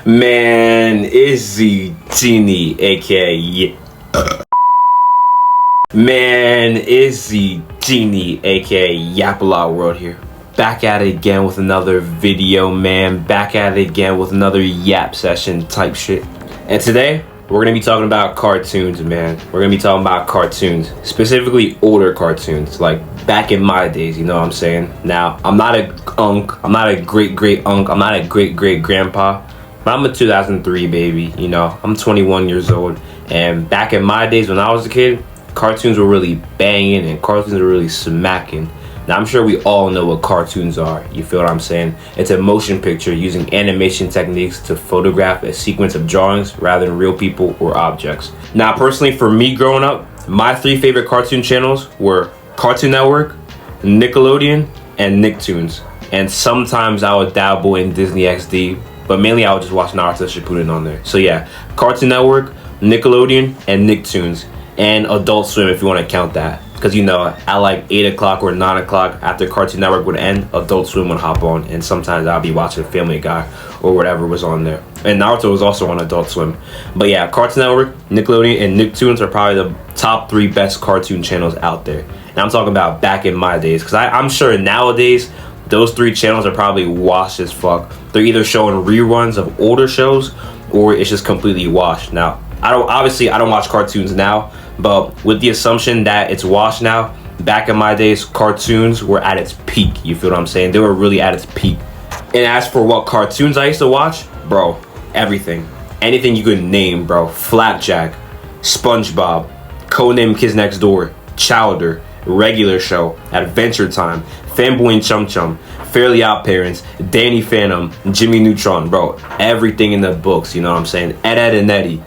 Man, it's the Genie, aka Man, it's the Genie, aka Yapala World here. Back at it again with another video, man. Back at it again with another yap session type shit. And today, we're gonna be talking about cartoons, man. We're gonna be talking about cartoons, specifically older cartoons, like back in my days, you know what I'm saying? Now, I'm not a unk, I'm not a great-great-unk, I'm not a great-great-grandpa, but I'm a 2003 baby, you know? I'm 21 years old, and back in my days when I was a kid, cartoons were really banging and cartoons were really smacking. Now, I'm sure we all know what cartoons are, you feel what I'm saying? It's a motion picture using animation techniques to photograph a sequence of drawings rather than real people or objects. Now, personally, for me growing up, my three favorite cartoon channels were Cartoon Network, Nickelodeon, and Nicktoons. And sometimes I would dabble in Disney XD, but mainly I would just watch Naruto Shippuden on there. So yeah, Cartoon Network, Nickelodeon, and Nicktoons. And Adult Swim if you want to count that. Because you know, at like 8 o'clock or 9 o'clock after Cartoon Network would end, Adult Swim would hop on. And sometimes I'll be watching Family Guy or whatever was on there. And Naruto was also on Adult Swim. But yeah, Cartoon Network, Nickelodeon, and Nicktoons are probably the top 3 best cartoon channels out there. And I'm talking about back in my days. Because I'm sure nowadays, those 3 channels are probably washed as fuck. They're either showing reruns of older shows or it's just completely washed. Now, I don't watch cartoons now, but with the assumption that it's washed now, back in my days, cartoons were at its peak. You feel what I'm saying? They were really at its peak. And as for what cartoons I used to watch, bro, everything. Anything you could name, bro. Flapjack, SpongeBob, Codename Kids Next Door, Chowder, Regular Show, Adventure Time, Fanboy and Chum Chum, Fairly Odd Parents, Danny Phantom, Jimmy Neutron, bro. Everything in the books, you know what I'm saying? Ed, Edd and Netti.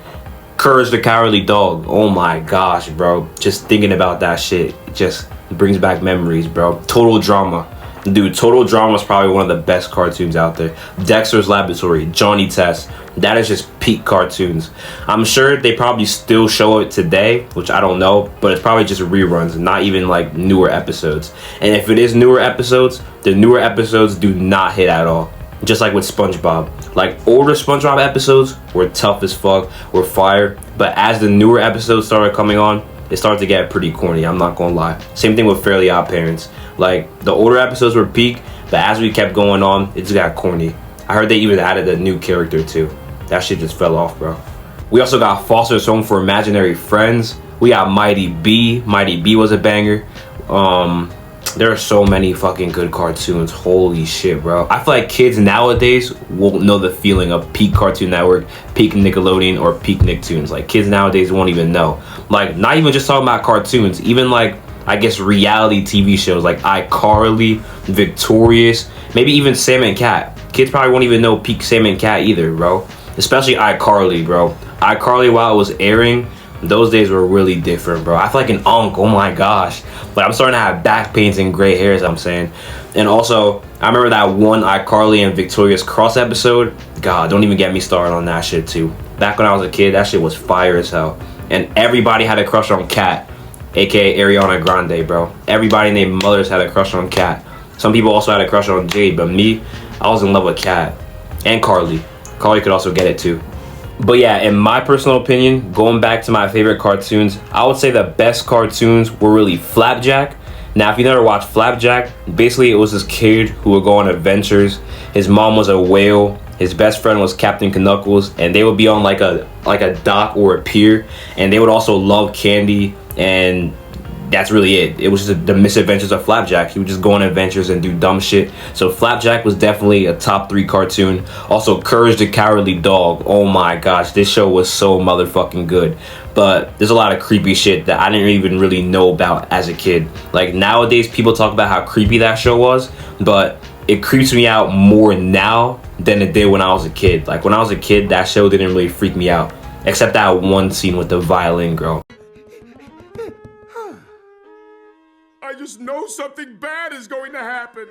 Courage the Cowardly Dog. Oh my gosh, bro. Just thinking about that shit just brings back memories, bro. Total Drama. Dude, Total Drama is probably one of the best cartoons out there. Dexter's Laboratory, Johnny Test. That is just peak cartoons. I'm sure they probably still show it today, which I don't know, but it's probably just reruns, not even like newer episodes. And if it is newer episodes, the newer episodes do not hit at all. Just like with SpongeBob. Like, older SpongeBob episodes were tough as fuck, were fire, but as the newer episodes started coming on, it started to get pretty corny, I'm not gonna lie. Same thing with Fairly Odd Parents. Like, the older episodes were peak, but as we kept going on, it just got corny. I heard they even added a new character too. That shit just fell off, bro. We also got Foster's Home for Imaginary Friends. We got Mighty B. Mighty B was a banger. There are so many fucking good cartoons. Holy shit, bro. I feel like kids nowadays won't know the feeling of peak Cartoon Network, peak Nickelodeon, or peak Nicktoons. Like, kids nowadays won't even know. Like, not even just talking about cartoons. Even, like, I guess reality TV shows like iCarly, Victorious, maybe even Sam and Cat. Kids probably won't even know peak Sam and Cat either, bro. Especially iCarly, bro. iCarly, while it was airing, those days were really different, bro. I feel like an unk. Oh my gosh. Like, I'm starting to have back pains and gray hairs, I'm saying. And also, I remember that one iCarly and Victorious Cross episode. God, don't even get me started on that shit too. Back when I was a kid, that shit was fire as hell. And everybody had a crush on Kat, aka Ariana Grande, bro. Everybody named Mothers had a crush on Kat. Some people also had a crush on Jade, but me, I was in love with Kat. And Carly. Carly could also get it too. But yeah, in my personal opinion, going back to my favorite cartoons, I would say the best cartoons were really Flapjack. Now, if you never watched Flapjack, basically it was this kid who would go on adventures. His mom was a whale. His best friend was Captain Knuckles, and they would be on like a dock or a pier, and they would also love candy, and that's really it. It was just the misadventures of Flapjack. He would just go on adventures and do dumb shit. So Flapjack was definitely a top 3 cartoon. Also, Courage the Cowardly Dog. Oh my gosh, this show was so motherfucking good. But there's a lot of creepy shit that I didn't even really know about as a kid. Like, nowadays, people talk about how creepy that show was, but it creeps me out more now than it did when I was a kid. Like, when I was a kid, that show didn't really freak me out. Except that one scene with the violin girl. I just know something bad is going to happen.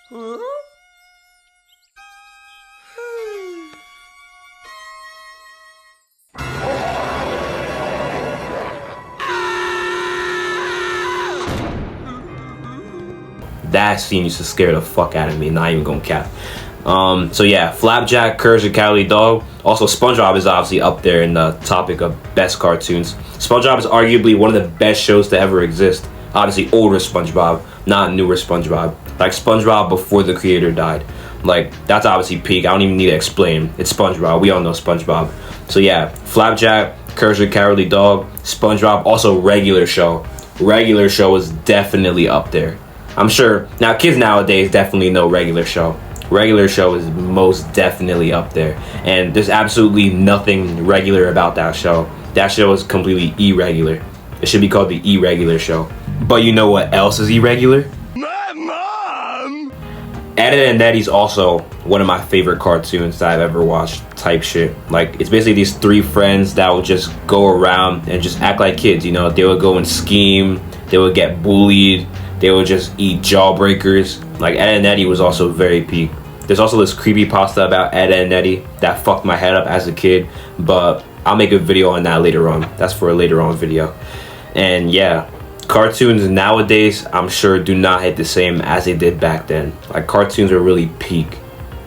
Huh? That last scene used to scare the fuck out of me. Not even gonna cap. So yeah, Flapjack, Courage the Cowardly Dog. Also, SpongeBob is obviously up there in the topic of best cartoons. SpongeBob is arguably one of the best shows to ever exist. Obviously, older SpongeBob, not newer SpongeBob. Like SpongeBob before the creator died. Like, that's obviously peak. I don't even need to explain. It's SpongeBob. We all know SpongeBob. So yeah, Flapjack, Courage the Cowardly Dog, SpongeBob. Also, Regular Show. Regular Show is definitely up there. I'm sure now kids nowadays definitely know Regular Show. Regular Show is most definitely up there, and there's absolutely nothing regular about that show. That show is completely irregular. It should be called the Irregular Show. But you know what else is irregular? My mom! Ed and Netti's also one of my favorite cartoons that I've ever watched type shit. Like, it's basically these three friends that would just go around and just act like kids, you know? They would go and scheme, they would get bullied, they would just eat jawbreakers. Like, Ed and Nettie was also very peak. There's also this creepypasta about Ed and Nettie that fucked my head up as a kid, but I'll make a video on that later on. That's for a later on video. And yeah, cartoons nowadays, I'm sure, do not hit the same as they did back then. Like, cartoons are really peak.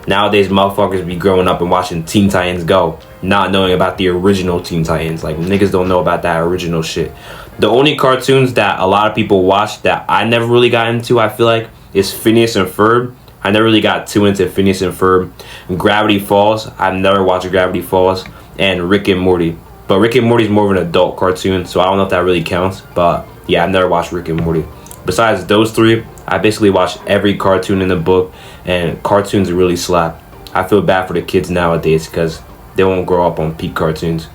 Nowadays, motherfuckers be growing up and watching Teen Titans Go, not knowing about the original Teen Titans. Like, niggas don't know about that original shit. The only cartoons that a lot of people watch that I never really got into, I feel like, is Phineas and Ferb. I never really got too into Phineas and Ferb. Gravity Falls, I've never watched Gravity Falls. And Rick and Morty. But Rick and Morty is more of an adult cartoon, so I don't know if that really counts. But yeah, I've never watched Rick and Morty. Besides those three, I basically watched every cartoon in the book, and cartoons really slap. I feel bad for the kids nowadays because they won't grow up on peak cartoons.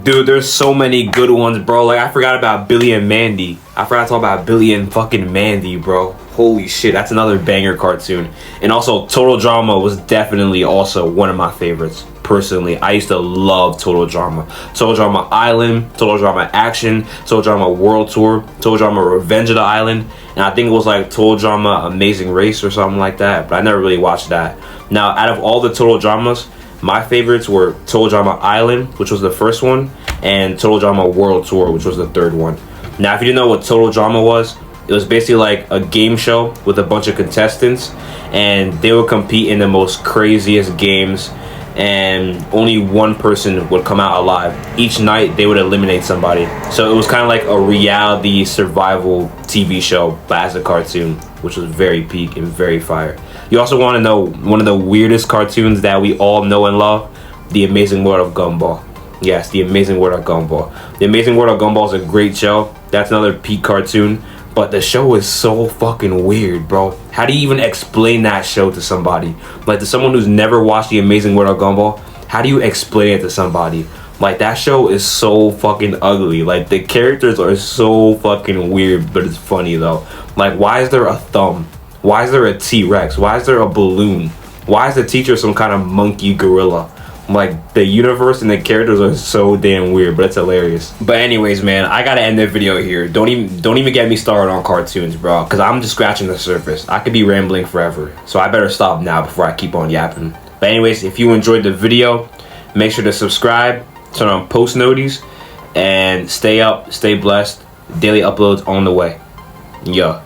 Dude, there's so many good ones, bro. Like, I forgot about Billy and Mandy. I forgot to talk about Billy and fucking Mandy, bro. Holy shit, that's another banger cartoon. And also, Total Drama was definitely also one of my favorites. Personally, I used to love Total Drama. Total Drama Island, Total Drama Action, Total Drama World Tour, Total Drama Revenge of the Island, and I think it was like Total Drama Amazing Race or something like that, but I never really watched that. Now, out of all the Total Dramas, my favorites were Total Drama Island, which was the first one, and Total Drama World Tour, which was the third one. Now, if you didn't know what Total Drama was, it was basically like a game show with a bunch of contestants, and they would compete in the most craziest games, and only one person would come out alive. Each night, they would eliminate somebody. So it was kind of like a reality survival TV show, but as a cartoon, which was very peak and very fire. You also want to know one of the weirdest cartoons that we all know and love? The Amazing World of Gumball. Yes, The Amazing World of Gumball. The Amazing World of Gumball is a great show. That's another peak cartoon. But the show is so fucking weird, bro. How do you even explain that show to somebody? Like, to someone who's never watched The Amazing World of Gumball, how do you explain it to somebody? Like, that show is so fucking ugly. Like, the characters are so fucking weird, but it's funny, though. Like, why is there a thumb? Why is there a T-Rex? Why is there a balloon? Why is the teacher some kind of monkey gorilla? Like, the universe and the characters are so damn weird, but it's hilarious. But anyways, man, I gotta end the video here. Don't even get me started on cartoons, bro, because I'm just scratching the surface. I could be rambling forever, so I better stop now before I keep on yapping. But anyways, if you enjoyed the video, make sure to subscribe, turn on post noties, and stay up, stay blessed. Daily uploads on the way. Yeah.